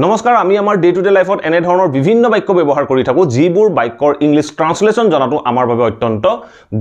নমস্কাৰ আমি আমাৰ ডে টু ডে লাইফত এনে ধৰণৰ বিভিন্ন বাক্য ব্যৱহাৰ কৰি থাকো যিবোৰ বাক্যৰ ইংলিছ ট্ৰান্সলেচন জানাটো আমাৰ বাবে অত্যন্ত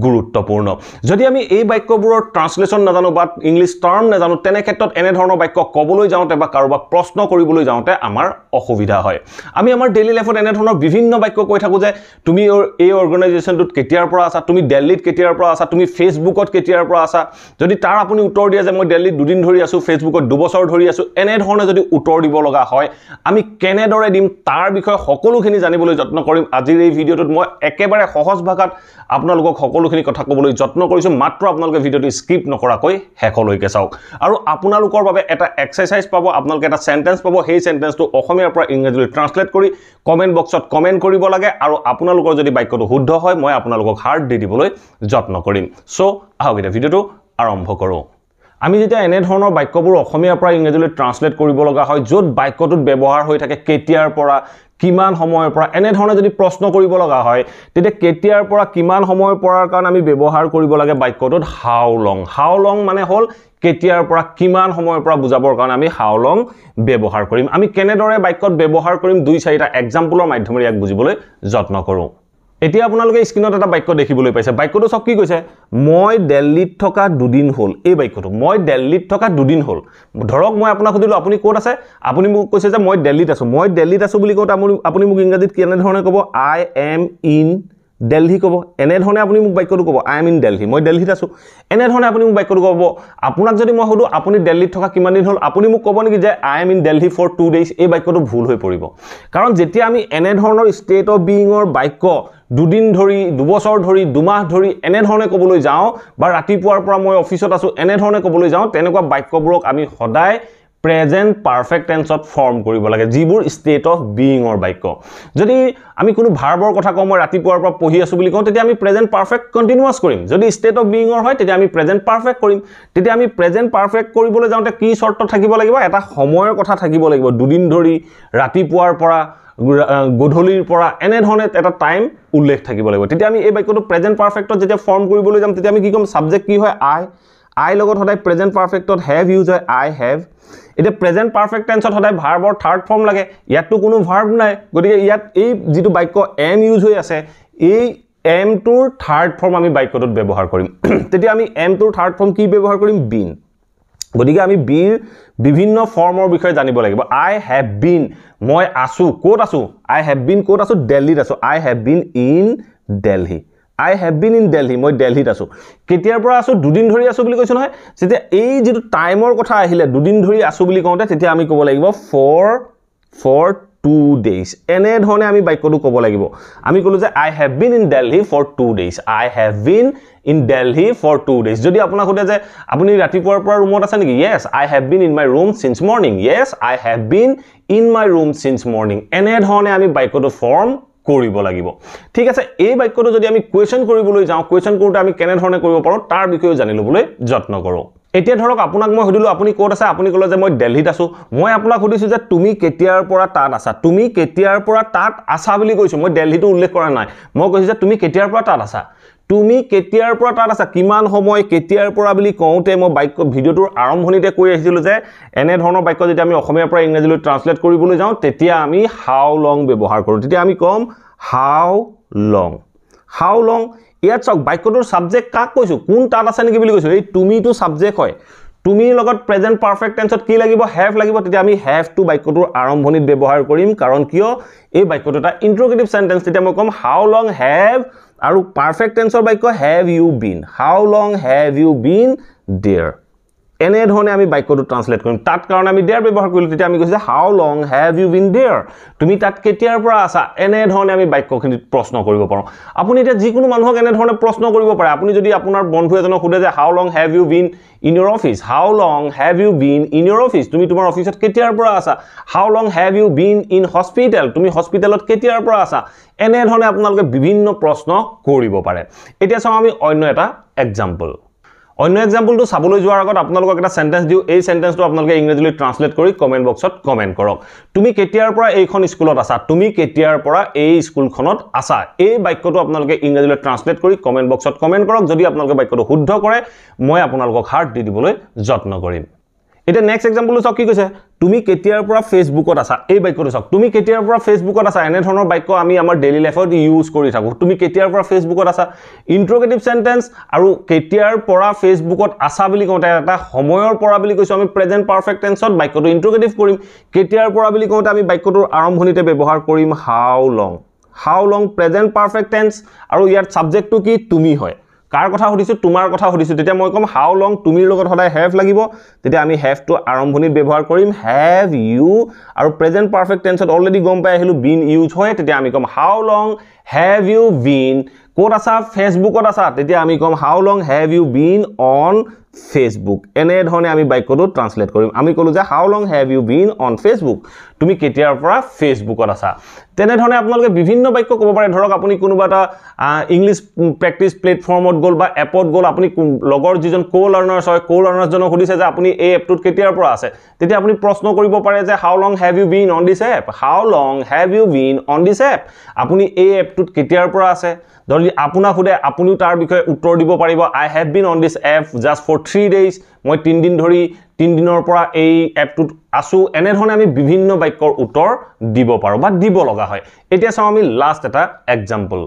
গুৰুত্বপূৰ্ণ যদি আমি এই বাক্যবোৰৰ ট্ৰান্সলেচন নাজানো বা ইংলিছ টাৰ্ম নাজানো তেনে ক্ষেত্ৰত এনে ধৰণৰ বাক্য ক'বলৈ যাওঁতে বা কাৰোবাক প্ৰশ্ন কৰিবলৈ যাওঁতে আমাৰ অসুবিধা হয় আমি আমাৰ ডেইলি লাইফত এনে ধৰণৰ বিভিন্ন বাক্য কৈ থাকো যে তুমি এই অৰ্গানাইজেচনটোত কেতিয়াৰ পৰা আছা তুমি দিল্লীত কেতিয়াৰ পৰা আছা তুমি ফেচবুকত কেতিয়াৰ পৰা আছা যদি তাৰ আপুনি উত্তৰ দিয়ে যে মই দিল্লীত দুদিন ধৰি আছো ফেচবুকত 2 বছৰ ধৰি আছো এনে ধৰণে যদি উত্তৰ দিব লগা হয় আমি কেনেদৰে দিম তাৰ বিষয়ে সকলোখিনি জানিবলৈ যত্ন কৰিম আজিৰ এই ভিডিঅটোত মই একেবাৰে সহজ ভাষাত আপোনালোকক সকলোখিনি কথা ক'বলৈ যত্ন কৰিছো মাত্ৰ আপোনালোকে ভিডিঅটো স্কিপ নকৰাকৈ শেষলৈকে চাওক আৰু আপোনালোকৰ বাবে এটা এক্সাৰসাইজ পাব আপোনালোকে এটা সেন্টেন্স পাব সেই সেন্টেন্সটো অসমীয়াৰ পৰা ইংৰাজীলৈ ট্ৰান্সলেট কৰি কমেন্ট বক্সত কমেন্ট কৰিব লাগে আৰু আপোনালোকৰ যদি বাক্যটো শুদ্ধ হয় মই আপোনালোকক হাৰ্ট দি দিবলৈ যত্ন কৰিম সো আহক এটা ভিডিঅটো আৰম্ভ কৰো আমি যেতিয়া এনে ধৰণৰ বাক্যবোৰ অসমীয়াৰ পৰা ইংৰাজীলৈ ট্ৰান্সলেট কৰিব লগা হয় য'ত বাক্যটোত ব্যৱহাৰ হৈ থাকে কেতিয়াৰ পৰা কিমান সময়ৰ পৰা এনে ধৰণে যদি প্ৰশ্ন কৰিব লগা হয় তেতিয়া কেতিয়াৰ পৰা কিমান সময়ৰ পৰাৰ কাৰণ আমি ব্যৱহাৰ কৰিব লাগে বাক্যটোত হাউ লং মানে হল কেতিয়াৰ পৰা কিমান সময়ৰ পৰা বুজাবৰ কাৰণে আমি হাউ লং ব্যৱহাৰ কৰিম আমি কেনেদৰে বাক্যত ব্যৱহাৰ কৰিম 2-4টা এক্সাম্পলৰ মাধ্যমেৰে ইয়াক বুজিবলৈ যত্ন কৰোঁ এতিয়া আপোনালোকে স্ক্ৰিনত এটা বাক্য দেখিবলৈ পাইছে বাক্যটো সব কি কৈছে মই দিল্লীত থকা দুদিন হল এই বাক্যটো মই দিল্লীত থকা দুদিন হল ধৰক মই আপোনাক সুধিলো আপুনি ক'ত আছে আপুনি মোক কৈছে যে মই দিল্লীত আছো বুলি কওঁতে আপুনি মোক ইংৰাজীত কেনে ধৰণে ক'ব আই এম ইন দিল্লী ক'ব এনে ধৰণে আপুনি মোক বাক্যটো ক'ব আই এম ইন দিল্লী মই দিল্লীত আছো এনে ধৰণে আপুনি মোক বাক্যটো ক'ব আপোনাক যদি মই সুধো আপুনি দিল্লীত থকা কিমান দিন হল আপুনি মোক ক'ব নেকি যে I am in Delhi for 2 days এই বাক্যটো ভুল হৈ পৰিব কাৰণ যেতিয়া আমি এনে ধৰণৰ ষ্টেট অফ বিইঙৰ বাক্য দুদিন ধৰি 2 বছৰ ধৰি 2 মাহ ধৰি এনে ধৰণে ক'বলৈ যাওঁ বা ৰাতিপুৱাৰ পৰা মই অফিসত আছো এনে ধৰণে ক'বলৈ যাওঁ তেনেকুৱা বাক্যবোৰক আমি সদায় প্ৰেজেন্ট পাৰফেক্ট টেন্সত ফৰ্ম কৰিব লাগে যিবোৰ ষ্টেট অফ বিইঙৰ বাক্য যদি আমি কোনো ভাৰ্বৰ কথা কওঁ মই ৰাতিপুৱাৰ পৰা পঢ়ি আছো বুলি কওঁ তেতিয়া আমি প্ৰেজেন্ট পাৰফেক্ট কন্টিনিউয়াস কৰিম যদি ষ্টেট অফ বিইঙৰ হয় তেতিয়া আমি প্ৰেজেন্ট পাৰফেক্ট কৰিম তেতিয়া আমি প্ৰেজেন্ট পাৰফেক্ট কৰিবলৈ যাওঁতে কি শৰ্ত থাকিব লাগিব এটা সময়ৰ কথা থাকিব লাগিব দুদিন ধৰি ৰাতিপুৱাৰ পৰা গধূলিৰ পৰা এনে ধৰণে এটা টাইম উল্লেখ থাকিব লাগিব তেতিয়া আমি এই বাক্যটো প্ৰেজেন্ট পাৰফেক্টত যেতিয়া ফৰ্ম কৰিবলৈ যাম তেতিয়া আমি কি কম সাবজেক্ট কি হয় আই লগত সদায় প্ৰেজেন্ট পাৰফেক্টত হ্যাভ ইউজ হয় আই হ্যাভ এতিয়া প্ৰেজেন্ট পাৰফেক্ট টেন্সত সদায় ভাৰ্বৰ থাৰ্ড ফৰ্ম লাগে ইয়াতটো কোনো ভাৰ্ব নাই গতিকে ইয়াত এই যেটো বাক্য এম ইউজ হৈ আছে এই এম টোৰ থাৰ্ড ফৰ্ম আমি বাক্যটোত ব্যৱহাৰ কৰিম তেতিয়া আমি এম টোৰ থাৰ্ড ফৰ্ম কি ব্যৱহাৰ কৰিম বিন গতিকে আমি বিৰ বিভিন্ন ফৰ্মৰ বিষয়ে জানিব লাগিব আই হ্যাভ বিন মই আছো কোত আছো আই হ্যাভ বিন কোত আছো দিল্লীত আছো I have been in Delhi I have been in Delhi মই দিল্লীত আছো কেতিয়াৰ পৰা আছো দুদিন ধৰি আছো বুলি কৈছো নহয় যেতিয়া এই যেটো টাইমৰ কথা আহিলে দুদিন ধৰি আছো বুলি কওঁতে তেতিয়া আমি ক'ব লাগিব for 2 days এনে ধৰণে আমি বাক্যটো ক'ব লাগিব আমি ক'লো যে I have been in Delhi for 2 days I have been in Delhi for 2 days যদি আপোনাক সুধে যে আপুনি ৰাতিপুৱাৰ পৰা ৰুমত আছে নেকি yes I have been in my room since morning yes I have been in my room since morning এনে ধৰণে আমি বাক্যটো ফৰ্ম কৰিব লাগিব ঠিক আছে এই বাক্যটো যদি আমি কোৱেশ্চন কৰিবলৈ যাওঁ কোৱেশ্চন কৰোতে আমি কেনে ধৰণে কৰিব পাৰো তাৰ বিষয়ে জানি লবলৈ যত্ন কৰো এতিয়া ধৰক আপোনাক মই সুধিলো আপুনি ক'ত আছে আপুনি ক'লে যে মই দিল্লীত আছো মই আপোনাক সুধিছো যে তুমি কেতিয়াৰ পৰা তাত আছা তুমি কেতিয়াৰ পৰা তাত আছা বুলি কৈছো মই দিল্লীটো উল্লেখ কৰা নাই মই কৈছো যে তুমি কেতিয়াৰ পৰা তাত আছা তুমি কেতিয়াৰ পৰা তাত আছা কিমান সময় কেতিয়াৰ পৰা বুলি কওঁতে মই বাক্য ভিডিওটোৰ আৰম্ভণিতে কৈ আহিছিলো যে এনে ধৰণৰ বাক্য যেতিয়া আমি অসমীয়াৰ পৰা ইংৰাজীলৈ ট্ৰান্সলেট কৰিবলৈ যাওঁ তেতিয়া আমি হাউ লং ব্যৱহাৰ কৰো তেতিয়া আমি কম হাউ লং ইয়াত চাওক বাক্যটোৰ সাবজেক্ট কাক কৈছো কোন তাত আছে নেকি বুলি কৈছো এই তুমিটো সাবজেক্ট হয় তুমিৰ লগত প্ৰেজেন্ট পাৰফেক্ট টেন্সত কি লাগিব হ্যাভ লাগিব তেতিয়া আমি হ্যাভ টু বাক্যটোৰ আৰম্ভণিত ব্যৱহাৰ কৰিম কাৰণ কিয় এই বাক্যটো এটা ইন্টাৰোগেটিভ সেন্টেন্স তেতিয়া মই কম হাউ লং হ্যাভ আৰু পাৰফেক্ট টেন্সৰ বাক্য have you been how long have you been there এনে ধৰণে আমি বাক্যটো ট্ৰান্সলেট কৰিম তাত কাৰণ আমি देयर ব্যৱহাৰ কৰিলো তেতিয়া আমি কৈছো হাউ long have you been there তুমি তাত কেতিয়াৰ পৰা আছা এনে ধৰণে আমি বাক্যখিনি প্ৰশ্ন কৰিব পাৰো আপুনি এতিয়া যিকোনো মানুহক এনে ধৰণে প্ৰশ্ন কৰিব পাৰে আপুনি যদি আপোনাৰ বন্ধু এজনক সুধে যে how long have you been in your office how long have you been in your office তুমি তোমাৰ অফিসত কেতিয়াৰ পৰা আছা how long have you been in hospital তুমি হস্পিটেলত কেতিয়াৰ পৰা আছা এনে ধৰণে আপোনালোকে বিভিন্ন প্ৰশ্ন কৰিব পাৰে এতিয়া চাও আমি অন্য এটা এক্সাম্পল অন্য এক্সাম্পলটো চাবলৈ যোৱাৰ আগত আপোনালোকক এটা সেন্টেন্স দিও এই সেন্টেন্সটো আপোনালোকে ইংৰাজীলৈ ট্ৰান্সলেট কৰি কমেন্ট বক্সত কমেন্ট কৰক তুমি কেতিয়াৰ পৰা এইখন স্কুলত আছা তুমি কেতিয়াৰ পৰা এই স্কুলখনত আছা এই বাক্যটো আপোনালোকে ইংৰাজীলৈ ট্ৰান্সলেট কৰি কমেন্ট বক্সত কমেন্ট কৰক যদি আপোনালোকে বাক্যটো শুদ্ধ কৰে মই আপোনালোকক হাৰ্ট দি দিবলৈ যত্ন কৰিম এটা নেক্সট এক্সাম্পল চাওক কি কৈছে তুমি কেতিয়াৰ পৰা ফেচবুকত আছা এই বাক্যটো চাওক তুমি কেতিয়াৰ পৰা ফেচবুকত আছা এনে ধৰণৰ বাক্য আমি আমাৰ ডেইলি লাইফত ইউজ কৰি থাকো তুমি কেতিয়াৰ পৰা ফেচবুকত আছা ইন্টাৰোগেটিভ সেন্টেন্স আৰু কেতিয়াৰ পৰা ফেচবুকত আছা বুলি কওঁতে এটা সময়ৰ পৰা বুলি কৈছো আমি প্ৰেজেন্ট পাৰফেক্ট টেন্সত বাক্যটো ইন্টাৰোগেটিভ কৰিম কেতিয়াৰ পৰা বুলি কওঁতে আমি বাক্যটোৰ আৰম্ভণিতে ব্যৱহাৰ কৰিম how long present perfect tense আৰু ইয়াৰ সাবজেক্টটো কি তুমি হয় কাৰ কথা হদিছো তোমাৰ কথা হদিছো তেতিয়া মই কম how long তুমিৰ লগত সদায় have লাগিব তেতিয়া আমি have টো আৰম্ভণিত ব্যৱহাৰ কৰিম have you আৰু present perfect tenseত অলৰেডি গম পাই আহিলো been used হয় তেতিয়া আমি কম how long have you been ক'ত আছা ফেচবুকত আছা তেতিয়া আমি কম how long have you been on Facebook এনে ধৰণে আমি বাক্যটো ট্ৰান্সলেট কৰিম আমি কলো যে how long have you been on Facebook তুমি কেতিয়াৰ পৰা ফেচবুকত আছা তেনে ধৰণে আপোনালোকে বিভিন্ন বাক্য ক'ব পাৰে ধৰক আপুনি কোনোবা এটা ইংলিশ প্ৰেক্টিস প্লেটফৰ্মত গল বা এপত গল আপুনি লগৰ যিজন কো-লাৰ্নাৰ্স হয় কো-লাৰ্নাৰ্স জনক সুধিছে যে আপুনি এই এপটোত কেতিয়াৰ পৰা আছে তেতিয়া আপুনি প্ৰশ্ন কৰিব পাৰে যে how long have you been on this app how long have you been on this app আপুনি এই এপটোত কেতিয়াৰ পৰা আছে যদি আপোনাক খুদে আপুনিও তাৰ বিষয়ে উত্তৰ দিব পাৰিব I have been on this app just for 3 days মই 3 দিন ধৰি 3 দিনৰ পৰা এই এপটোত আছো এনে ধৰণে আমি বিভিন্ন বাক্যৰ উত্তৰ দিব পাৰো বা দিব লগা হয় এতিয়া চাও আমি লাষ্ট এটা এক্সাম্পল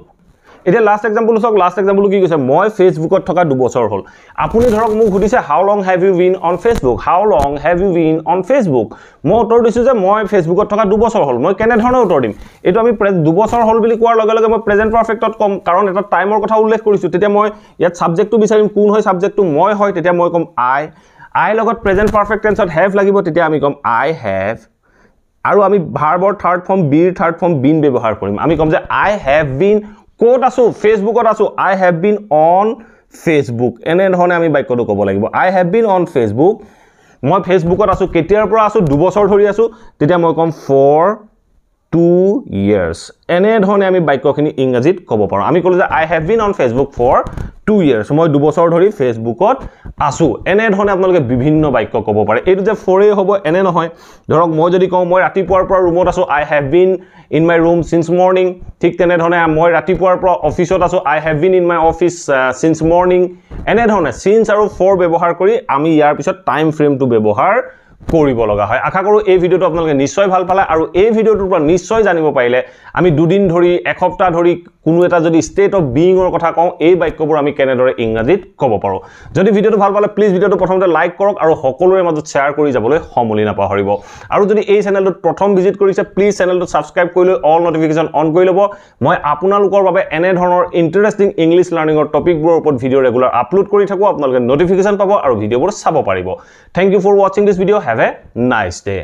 এটা লাষ্ট এক্সাম্পল চাওক লাষ্ট এক্সাম্পল কি কৈছে মই ফেসবুকত থকা 2 বছৰ হল আপুনি ধৰক মোক সুধিছে how long have you been on Facebook how long have you been on Facebook মই উত্তৰ দিছো যে মই ফেসবুকত থকা 2 বছৰ হল মই কেনে ধৰণৰ উত্তৰ দিম এটো আমি 2 বছৰ হল বুলি কোৱাৰ লগে লগে মই প্ৰেজেন্ট পাৰফেক্টত কম কাৰণ এটা টাইমৰ কথা উল্লেখ কৰিছো তেতিয়া মই ইয়াত সাবজেক্টটো বিচাৰিম কোন হয় সাবজেক্টটো মই হয় তেতিয়া মই কম I লগত প্ৰেজেন্ট পাৰফেক্ট টেন্সত have লাগিব তেতিয়া আমি কম I have আৰু আমি ভাৰ্বৰ থাৰ্ড ফৰ্ম বিৰ থাৰ্ড ফৰ্ম been ব্যৱহাৰ কৰিম আমি কম যে I have been কোড আছো ফেসবুকত আছো I have been on Facebook এনে ধৰণে আমি বাক্যটো ক'ব লাগিব I have been on Facebook মই ফেসবুকত আছো কেতিয়াৰ পৰা আছো 2 বছৰ ধৰি আছো তেতিয়া মই কম for 2 years এনে ধৰণে আমি বাক্যখিনি ইংৰাজীত ক'ব পাৰো আমি কলো যে I have been on Facebook for 2 years মই 2 বছৰ ধৰি ফেসবুকত আছো এনে ধৰণে আপোনালোকে বিভিন্ন বাক্য ক'ব পাৰে এইটো যে ফৰে হ'ব এনে নহয় ধৰক মই যদি কওঁ মই ৰাতিপুৱাৰ পৰা ৰুমত আছো I have been in my room since morning ঠিক তেনে ধৰণে মই ৰাতিপুৱাৰ পৰা অফিসত আছো I have been in my office since morning এনে ধৰণে since আৰু for ব্যৱহাৰ কৰি আমি ইয়াৰ পিছত টাইম ফ্ৰেমটো ব্যৱহাৰ কৰিব লগা হয় আশা কৰো এই ভিডিওটো আপোনালোকে নিশ্চয় ভাল পালে আৰু এই ভিডিওটোৰ পৰা নিশ্চয় জানিব পাৰিলে আমি দুদিন ধৰি এক সপ্তাহ ধৰি কোনো এটা যদি ষ্টেট অফ বিইংৰ কথা কওঁ এই বাক্যবোৰ আমি কেনেদৰে ইংৰাজীত ক'ব পাৰো যদি ভিডিওটো ভাল পালে প্লিজ ভিডিওটো প্ৰথমতে লাইক কৰক আৰু সকলোৰে মাজত শেয়াৰ কৰি যাবলৈ সমলি নাপাহৰিব আৰু যদি এই চেনেলটো প্ৰথম ভিজিট কৰিছে প্লিজ চেনেলটো সাবস্ক্ৰাইব কৰি লৈ অল নটিফিকেশন অন কৰি ল'ব মই আপোনালোকৰ বাবে এনে ধৰণৰ ইন্টাৰেষ্টিং ইংলিশ লাৰ্নিংৰ টপিকবোৰৰ ওপৰত ভিডিও ৰেগুলাৰ আপলোড কৰি থাকো আপোনালোকে নটিফিকেশন পাব আৰু ভিডিওবোৰ চাব পাৰিব thank you for watching this video have a nice day